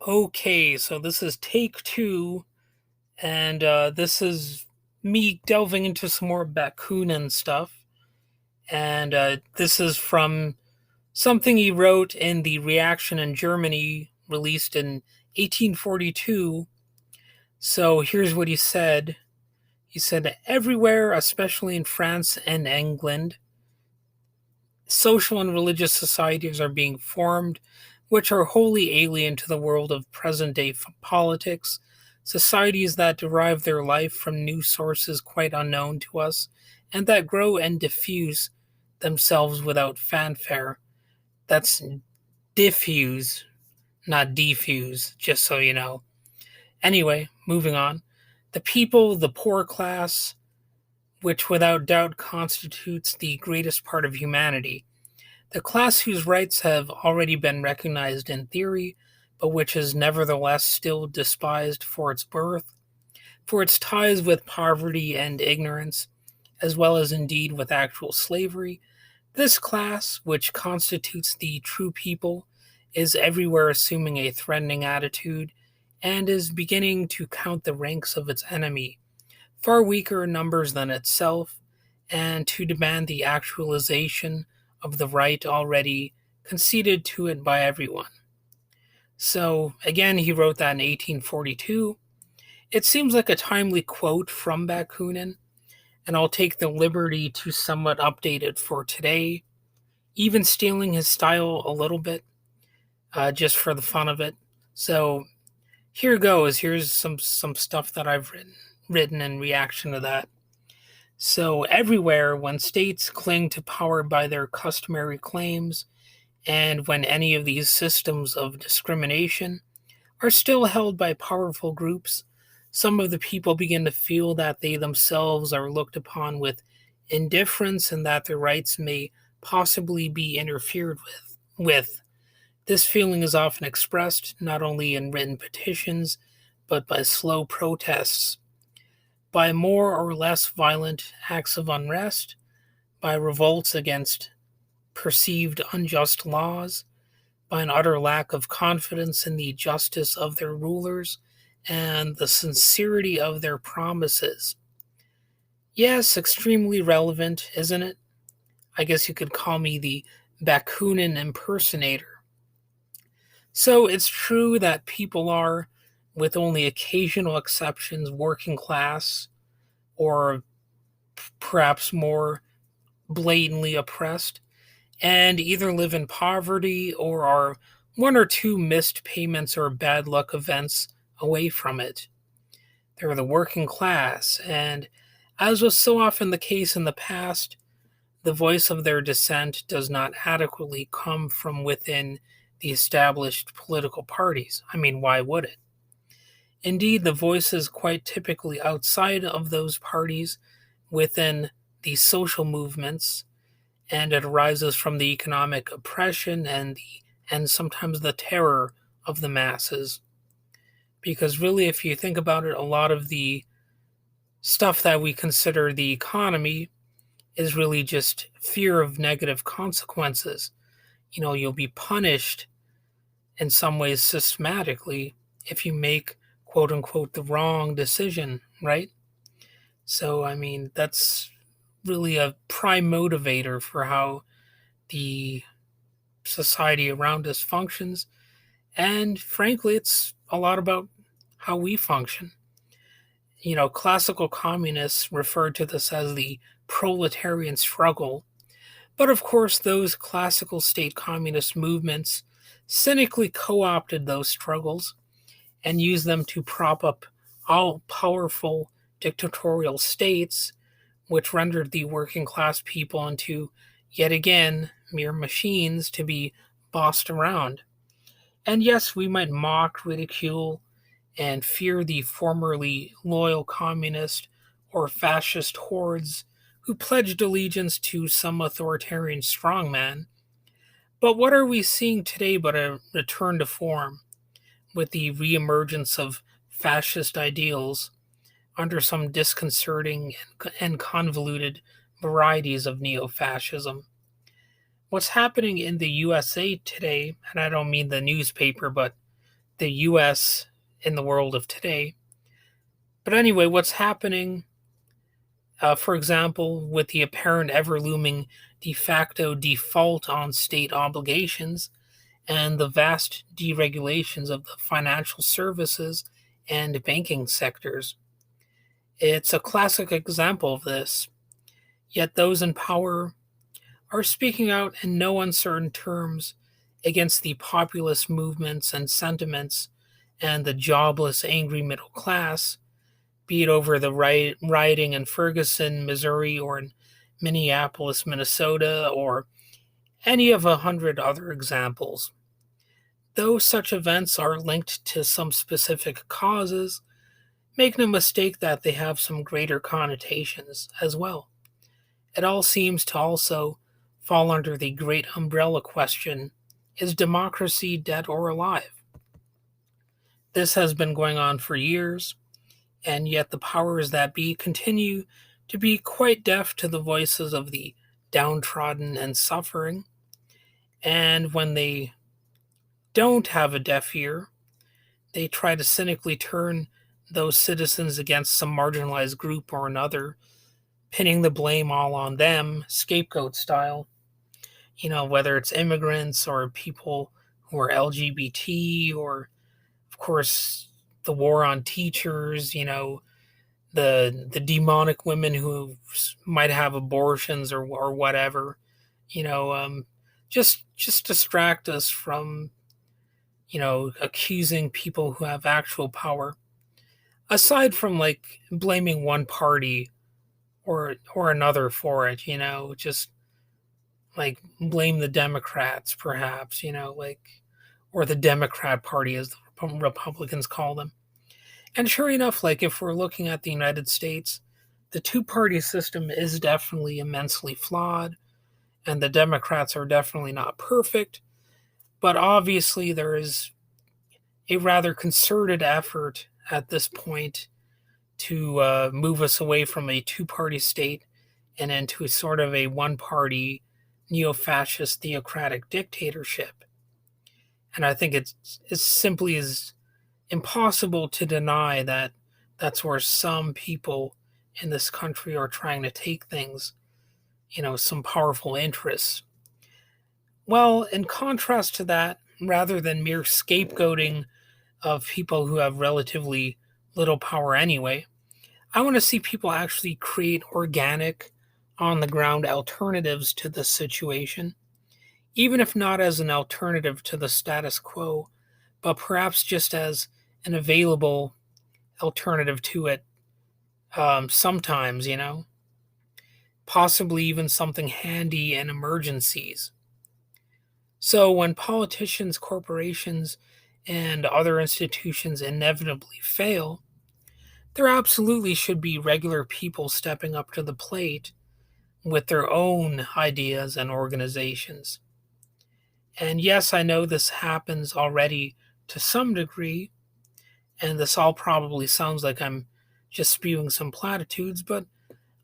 Okay, so this is take two, and this is me delving into some more Bakunin stuff. And this is from something he wrote in the Reaction in Germany, released in 1842. So here's what he said. He said, everywhere, especially in France and England, social and religious societies are being formed, which are wholly alien to the world of present day politics, societies that derive their life from new sources quite unknown to us, and that grow and diffuse themselves without fanfare. That's diffuse, not defuse, just so you know. Anyway, moving on. The people, the poor class, which without doubt constitutes the greatest part of humanity, the class whose rights have already been recognized in theory, but which is nevertheless still despised for its birth, for its ties with poverty and ignorance, as well as indeed with actual slavery, this class, which constitutes the true people, is everywhere assuming a threatening attitude and is beginning to count the ranks of its enemy, far weaker in numbers than itself, and to demand the actualization of the right already conceded to it by everyone. So, again, he wrote that in 1842. It seems like a timely quote from Bakunin, and I'll take the liberty to somewhat update it for today, even stealing his style a little bit, just for the fun of it. So, here goes. Here's some stuff that I've written in reaction to that. So, everywhere, when states cling to power by their customary claims, and when any of these systems of discrimination are still held by powerful groups, some of the people begin to feel that they themselves are looked upon with indifference and that their rights may possibly be interfered with. This feeling is often expressed not only in written petitions, but by slow protests, by more or less violent acts of unrest, by revolts against perceived unjust laws, by an utter lack of confidence in the justice of their rulers and the sincerity of their promises. Yes, extremely relevant, isn't it? I guess you could call me the Bakunin impersonator. So it's true that people are, with only occasional exceptions, working class or perhaps more blatantly oppressed, and either live in poverty or are one or two missed payments or bad luck events away from it. They're the working class, and as was so often the case in the past, the voice of their dissent does not adequately come from within the established political parties. I mean, why would it? Indeed, the voice is quite typically outside of those parties within the social movements, and it arises from the economic oppression and sometimes the terror of the masses. Because really, if you think about it, a lot of the stuff that we consider the economy is really just fear of negative consequences. You know, you'll be punished in some ways systematically if you make quote unquote the wrong decision, right? So, I mean, that's really a prime motivator for how the society around us functions. And frankly, it's a lot about how we function. You know, classical communists referred to this as the proletarian struggle. But of course, those classical state communist movements cynically co opted those struggles and used them to prop up all powerful dictatorial states, which rendered the working class people into, yet again, mere machines to be bossed around. And yes, we might mock, ridicule, and fear the formerly loyal communist or fascist hordes who pledged allegiance to some authoritarian strongman. But what are we seeing today but a return to form, with the reemergence of fascist ideals under some disconcerting and convoluted varieties of neo fascism? What's happening in the USA today, and I don't mean the newspaper, but the US in the world of today. But anyway, what's happening, for example, with the apparent ever looming de facto default on state obligations and the vast deregulations of the financial services and banking sectors. It's a classic example of this, yet those in power are speaking out in no uncertain terms against the populist movements and sentiments and the jobless, angry middle class, be it over the rioting in Ferguson, Missouri, or in Minneapolis, Minnesota, or any of 100 other examples. Though such events are linked to some specific causes, make no mistake that they have some greater connotations as well. It all seems to also fall under the great umbrella question: is democracy dead or alive? This has been going on for years, and yet the powers that be continue to be quite deaf to the voices of the downtrodden and suffering. And when they don't have a deaf ear, they try to cynically turn those citizens against some marginalized group or another, pinning the blame all on them, scapegoat style. Whether it's immigrants or people who are LGBT, or, of course, the war on teachers, the demonic women who might have abortions or whatever, just distract us from, accusing people who have actual power. Aside from like blaming one party or another for it, just like blame the Democrats, perhaps, or the Democrat Party, as the Republicans call them. And sure enough, like if we're looking at the United States, the two-party system is definitely immensely flawed, and the Democrats are definitely not perfect. But obviously, there is a rather concerted effort at this point to move us away from a two-party state and into a sort of a one-party neo-fascist theocratic dictatorship. And I think it's simply is impossible to deny that that's where some people in this country are trying to take things, some powerful interests. Well, in contrast to that, rather than mere scapegoating of people who have relatively little power anyway, I want to see people actually create organic, on the ground alternatives to this situation, even if not as an alternative to the status quo, but perhaps just as an available alternative to it, sometimes, possibly even something handy in emergencies. So when politicians, corporations, and other institutions inevitably fail, there absolutely should be regular people stepping up to the plate with their own ideas and organizations. And yes, I know this happens already to some degree, and this all probably sounds like I'm just spewing some platitudes, but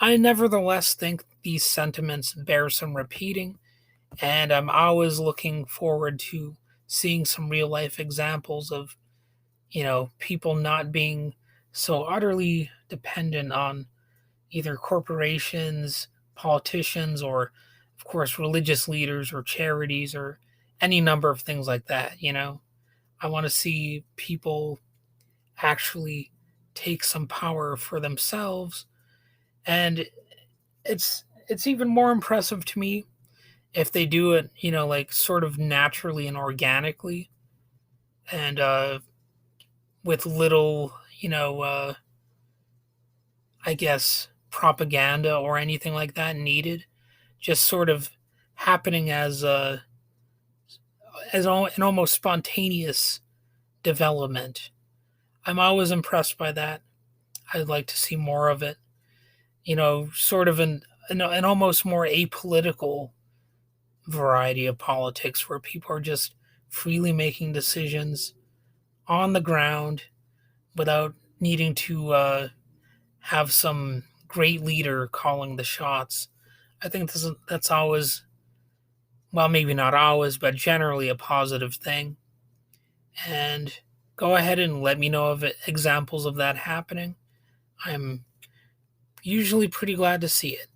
I nevertheless think these sentiments bear some repeating, and I'm always looking forward to seeing some real life examples of, people not being so utterly dependent on either corporations, politicians, or, of course, religious leaders or charities or any number of things like that. I want to see people actually take some power for themselves, and it's even more impressive to me if they do it, like sort of naturally and organically, and with little, I guess, propaganda or anything like that needed, just sort of happening as an almost spontaneous development. I'm always impressed by that. I'd like to see more of it. Sort of an almost more apolitical variety of politics where people are just freely making decisions on the ground without needing to have some great leader calling the shots. I think that's always, well, maybe not always, but generally a positive thing. And go ahead and let me know of examples of that happening. I'm usually pretty glad to see it.